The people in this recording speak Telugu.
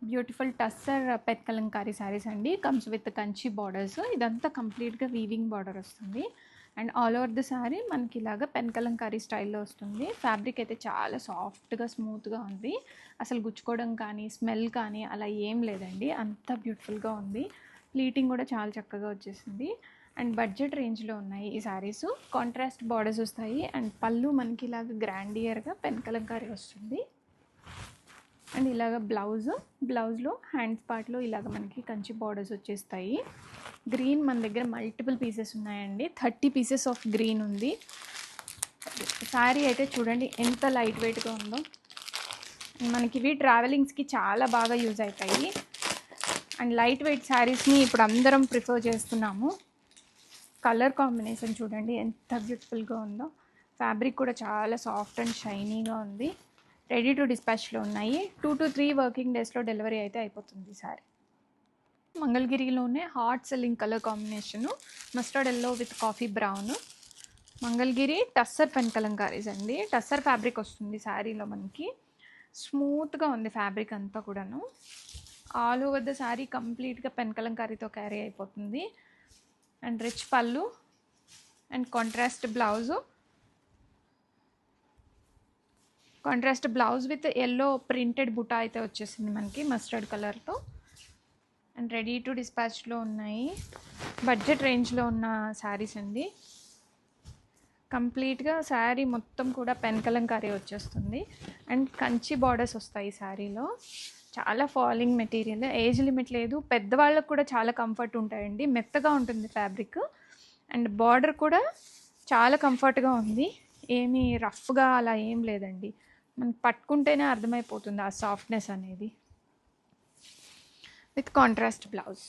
బ్యూటిఫుల్ టస్సర్ పెట్ కలంకారీ శారీస్ అండి. Comes with Kanchi borders. ఇదంతా కంప్లీట్గా వీవింగ్ బార్డర్ వస్తుంది. And all over the sari మనకి ఇలాగ పెన్ కలంకారీ స్టైల్లో వస్తుంది. ఫ్యాబ్రిక్ అయితే చాలా సాఫ్ట్గా స్మూత్గా ఉంది. అసలు గుచ్చుకోవడం కానీ స్మెల్ కానీ అలా ఏం లేదండి, అంత బ్యూటిఫుల్గా ఉంది. ప్లీటింగ్ కూడా చాలా చక్కగా వచ్చేసింది. అండ్ బడ్జెట్ రేంజ్లో ఉన్నాయి ఈ శారీస్. కాంట్రాస్ట్ బార్డర్స్ వస్తాయి. అండ్ పళ్ళు మనకి ఇలాగ గ్రాండియర్గా పెన్ కలంకారీ వస్తుంది. అండ్ ఇలాగ బ్లౌజ్లో హ్యాండ్స్ పార్ట్లో ఇలాగ మనకి కంచి బార్డర్స్ వచ్చేస్తాయి. గ్రీన్ మన దగ్గర మల్టిపుల్ పీసెస్ ఉన్నాయండి. 30 పీసెస్ ఆఫ్ గ్రీన్ ఉంది. శారీ అయితే చూడండి ఎంత లైట్ వెయిట్గా ఉందో. మనకి ఇవి ట్రావెలింగ్స్కి చాలా బాగా యూజ్ అవుతాయి. అండ్ లైట్ వెయిట్ శారీస్ని ఇప్పుడు అందరం ప్రిఫర్ చేస్తున్నాము. కలర్ కాంబినేషన్ చూడండి ఎంత బ్యూటిఫుల్గా ఉందో. ఫ్యాబ్రిక్ కూడా చాలా సాఫ్ట్ అండ్ షైనీగా ఉంది. రెడీ టు డిస్పాచ్లో ఉన్నాయి. 2 to 3 వర్కింగ్ డేస్లో డెలివరీ అయితే అయిపోతుంది సారీ. మంగళగిరిలోనే hot selling colour combination mustard yellow with coffee brown. Mangalagiri tussar pen kalamkaris అండి. టస్సర్ ఫ్యాబ్రిక్ వస్తుంది శారీలో మనకి. స్మూత్గా ఉంది ఫ్యాబ్రిక్ అంతా కూడాను. ఆల్ ఓవర్ ద శారీ కంప్లీట్గా పెన్ కలంకారీతో క్యారీ అయిపోతుంది. And rich pallu and contrast blouse with yellow printed buta అయితే వచ్చేసింది మనకి మస్టర్డ్ కలర్తో. అండ్ రెడీ టు డిస్పాచ్లో ఉన్నాయి. బడ్జెట్ రేంజ్లో ఉన్న శారీస్ అండి. కంప్లీట్గా శారీ మొత్తం కూడా పెన్ కలంకారీ వచ్చేస్తుంది. అండ్ కంచి బార్డర్స్ వస్తాయి శారీలో. చాలా ఫాలింగ్ మెటీరియల్, ఏజ్ లిమిట్ లేదు. పెద్దవాళ్ళకు కూడా చాలా కంఫర్ట్ ఉంటాయండి. మెత్తగా ఉంటుంది ఫ్యాబ్రిక్. అండ్ బార్డర్ కూడా చాలా కంఫర్ట్గా ఉంది. ఏమీ రఫ్గా అలా ఏం లేదండి. మనకి పట్టుకుంటేనే అర్థమైపోతుంది ఆ సాఫ్ట్నెస్ అనేది. With contrast blouse.